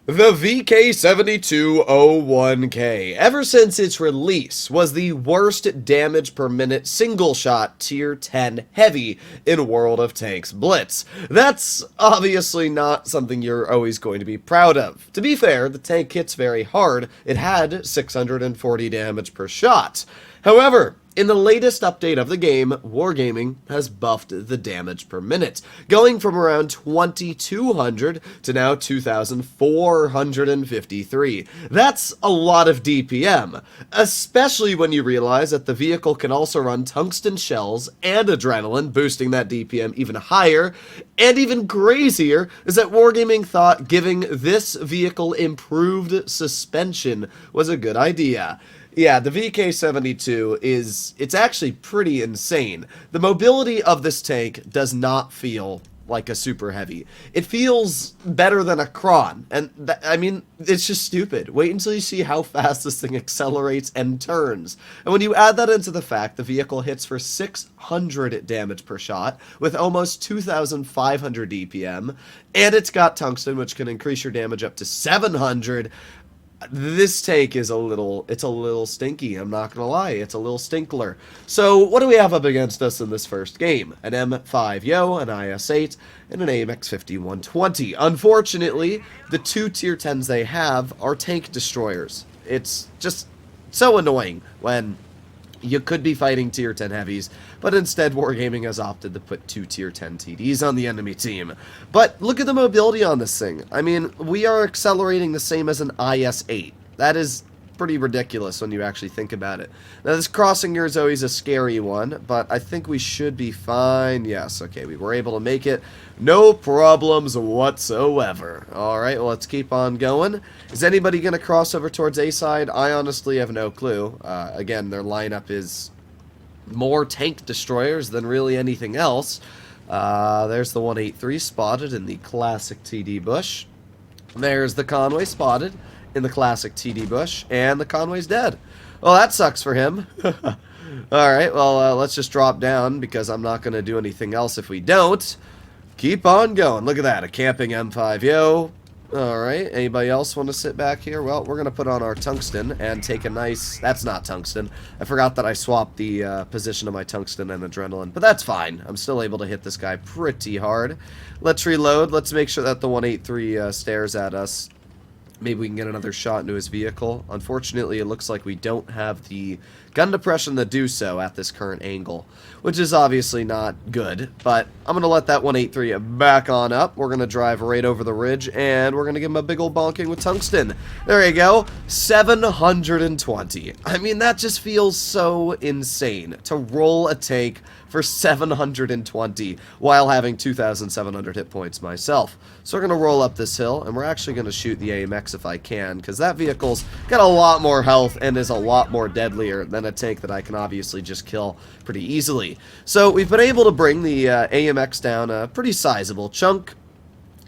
The VK7201K, ever since its release, was the worst damage per minute single shot tier 10 heavy in World of Tanks Blitz. That's obviously not something you're always going to be proud of. To be fair, the tank hits very hard. It had 640 damage per shot. However, in the latest update of the game, Wargaming has buffed the damage per minute, going from around 2,200 to now 2,453. That's a lot of DPM, especially when you realize that the vehicle can also run tungsten shells and adrenaline, boosting that DPM even higher. And even crazier is that Wargaming thought giving this vehicle improved suspension was a good idea. Yeah, the VK72 it's actually pretty insane. The mobility of this tank does not feel like a super heavy. It feels better than a cron, and I mean, it's just stupid. Wait until you see how fast this thing accelerates and turns. And when you add that into the fact the vehicle hits for 600 damage per shot with almost 2,500 DPM, and it's got tungsten, which can increase your damage up to 700, this tank is a little stinky, I'm not gonna lie, it's a little stinkler. So what do we have up against us in this first game? An M5 Yo, an IS-8, and an AMX 5120. Unfortunately, the two tier 10s they have are tank destroyers. It's just so annoying when you could be fighting tier 10 heavies, but instead Wargaming has opted to put two tier 10 TDs on the enemy team. But look at the mobility on this thing. I mean, we are accelerating the same as an IS-8. That is pretty ridiculous when you actually think about it. Now, this crossing here is always a scary one, but I think we should be fine. Yes, okay, we were able to make it. No problems whatsoever. Alright, well, let's keep on going. Is anybody going to cross over towards A side? I honestly have no clue. Again, their lineup is more tank destroyers than really anything else. There's the 183 spotted in the classic TD bush. There's the Conway spotted in the classic TD bush, and the Conway's dead. Well, that sucks for him. Alright, well, let's just drop down, because I'm not going to do anything else if we don't. Keep on going. Look at that, a camping M5 Yo. Alright, anybody else want to sit back here? Well, we're going to put on our tungsten and take a nice... That's not tungsten. I forgot that I swapped the position of my tungsten and adrenaline, but that's fine. I'm still able to hit this guy pretty hard. Let's reload. Let's make sure that the 183 stares at us. Maybe we can get another shot into his vehicle. Unfortunately, it looks like we don't have the gun depression to do so at this current angle, which is obviously not good, but I'm going to let that 183 back on up. We're going to drive right over the ridge, and we're going to give him a big old bonking with tungsten. There you go. 720. I mean, that just feels so insane to roll a tank for 720 while having 2,700 hit points myself. So we're going to roll up this hill, and we're actually going to shoot the AMX if I can, because that vehicle's got a lot more health and is a lot more deadlier than a tank that I can obviously just kill pretty easily. So we've been able to bring the AMX down a pretty sizable chunk,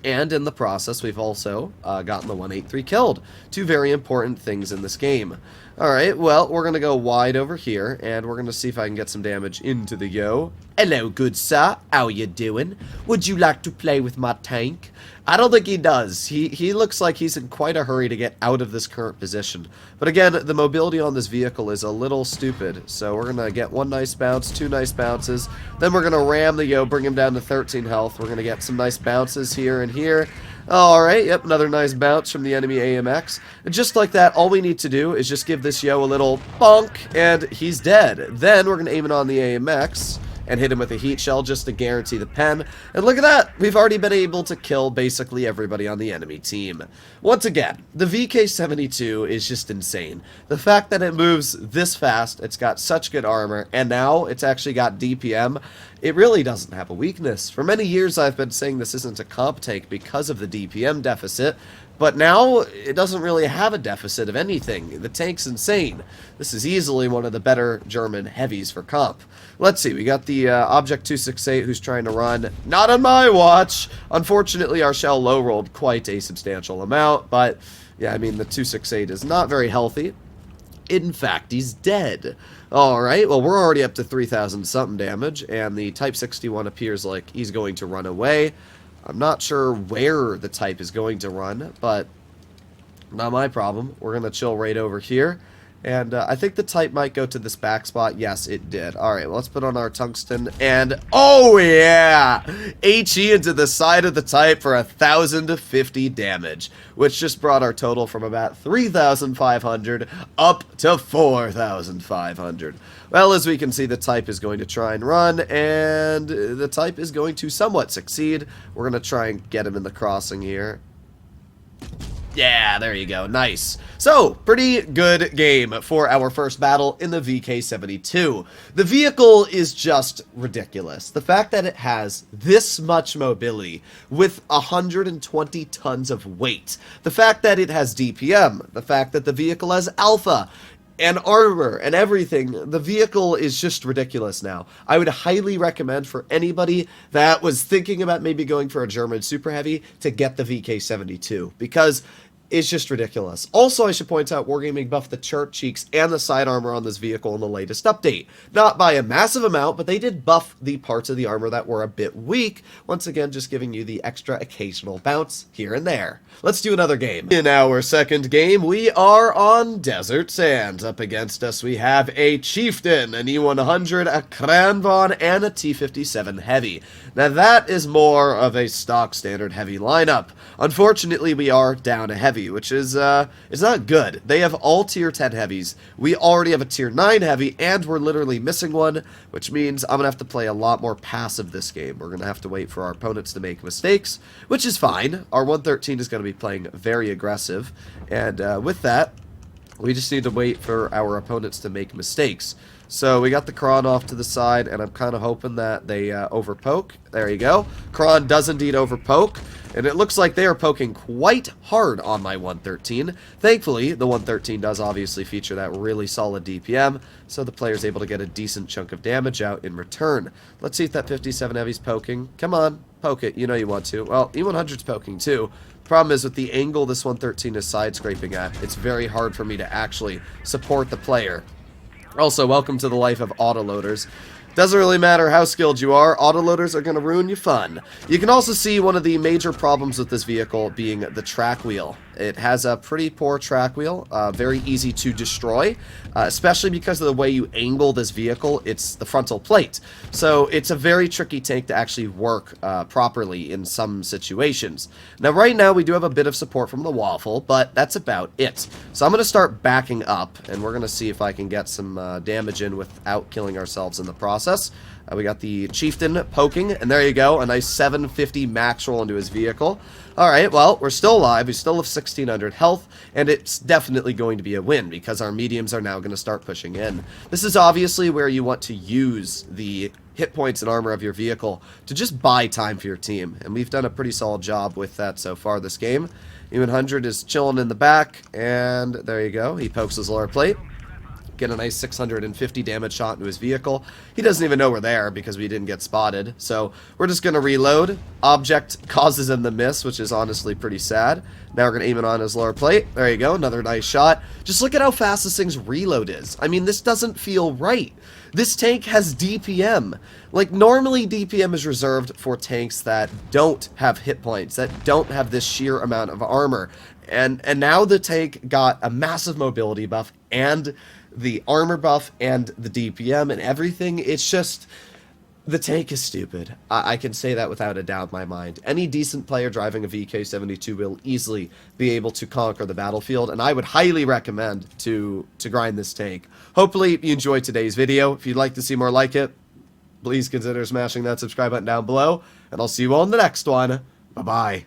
and in the process we've also gotten the 183 killed. Two very important things in this game. Alright, well, we're going to go wide over here, and we're going to see if I can get some damage into the Yo. Hello, good sir. How you doing? Would you like to play with my tank? I don't think he does. He looks like he's in quite a hurry to get out of this current position. But again, the mobility on this vehicle is a little stupid. So we're going to get one nice bounce, two nice bounces. Then we're going to ram the Yo, bring him down to 13 health. We're going to get some nice bounces here and here. Alright, yep, another nice bounce from the enemy AMX. And just like that, all we need to do is just give this Yo a little bonk, and he's dead. Then we're going to aim it on the AMX and hit him with a heat shell just to guarantee the pen. And look at that! We've already been able to kill basically everybody on the enemy team. Once again, the VK72 is just insane. The fact that it moves this fast, it's got such good armor, and now it's actually got DPM, it really doesn't have a weakness. For many years I've been saying this isn't a comp tank because of the DPM deficit, but now it doesn't really have a deficit of anything. The tank's insane. This is easily one of the better German heavies for comp. Let's see, we got the Object 268 who's trying to run. Not on my watch! Unfortunately, our shell low-rolled quite a substantial amount, but yeah, I mean, the 268 is not very healthy. In fact, he's dead. Alright, well, we're already up to 3,000 something damage, and the Type 61 appears like he's going to run away. I'm not sure where the Type is going to run, but Not my problem. We're going to chill right over here. And I think the type might go to this back spot. Yes, it did. Alright, well, let's put on our tungsten. And, oh yeah! HE into the side of the type for 1,050 damage. Which just brought our total from about 3,500 up to 4,500. Well, as we can see, the type is going to try and run. And the type is going to somewhat succeed. We're going to try and get him in the crossing here. Yeah, there you go. Nice. So, pretty good game for our first battle in the VK-72. The vehicle is just ridiculous. The fact that it has this much mobility with 120 tons of weight. The fact that it has DPM. The fact that the vehicle has alpha and armor and everything. The vehicle is just ridiculous now. I would highly recommend for anybody that was thinking about maybe going for a German Super Heavy to get the VK-72, because it's just ridiculous. Also, I should point out, Wargaming buffed the chart cheeks and the side armor on this vehicle in the latest update. Not by a massive amount, but they did buff the parts of the armor that were a bit weak. Once again, just giving you the extra occasional bounce here and there. Let's do another game. In our second game, we are on Desert Sands. Up against us, we have a Chieftain, an E100, a Kranvon, and a T-57 Heavy. Now, that is more of a stock standard heavy lineup. Unfortunately, we are down a heavy, which is not good. They have all tier 10 heavies. We already have a tier 9 heavy, and we're literally missing one, which means I'm going to have to play a lot more passive this game. We're going to have to wait for our opponents to make mistakes, which is fine. Our 113 is going to be playing very aggressive, and with that, we just need to wait for our opponents to make mistakes. So we got the Kron off to the side, and I'm kind of hoping that they overpoke. There you go. Kron does indeed overpoke, and it looks like they are poking quite hard on my 113. Thankfully, the 113 does obviously feature that really solid DPM, so the player's able to get a decent chunk of damage out in return. Let's see if that 57 Heavy's poking. Come on, poke it. You know you want to. Well, E100's poking too. Problem is, with the angle this 113 is side scraping at, it's very hard for me to actually support the player. Also, welcome to the life of autoloaders. Doesn't really matter how skilled you are, autoloaders are going to ruin your fun. You can also see one of the major problems with this vehicle being the track wheel. It has a pretty poor track wheel, very easy to destroy, especially because of the way you angle this vehicle. It's the frontal plate. So it's a very tricky tank to actually work properly in some situations. Now right now we do have a bit of support from the waffle, but that's about it. So I'm going to start backing up, and we're going to see if I can get some damage in without killing ourselves in the process. We got the Chieftain poking, and there you go, a nice 750 max roll into his vehicle. Alright, well, we're still alive, we still have 1600 health, and it's definitely going to be a win, because our mediums are now going to start pushing in. This is obviously where you want to use the hit points and armor of your vehicle to just buy time for your team, and we've done a pretty solid job with that so far this game. E100 is chilling in the back, and there you go, he pokes his lower plate. Get a nice 650 damage shot into his vehicle. He doesn't even know we're there because we didn't get spotted. So we're just going to reload. Object causes him the miss, which is honestly pretty sad. Now we're going to aim it on his lower plate. There you go. Another nice shot. Just look at how fast this thing's reload is. I mean, this doesn't feel right. This tank has DPM. Like, normally DPM is reserved for tanks that don't have hit points, that don't have this sheer amount of armor. And now the tank got a massive mobility buff and the armor buff and the DPM and everything. It's just, the tank is stupid. I can say that without a doubt in my mind. Any decent player driving a VK-72 will easily be able to conquer the battlefield, and I would highly recommend to grind this tank. Hopefully you enjoyed today's video. If you'd like to see more like it, please consider smashing that subscribe button down below, and I'll see you all in the next one. Bye-bye.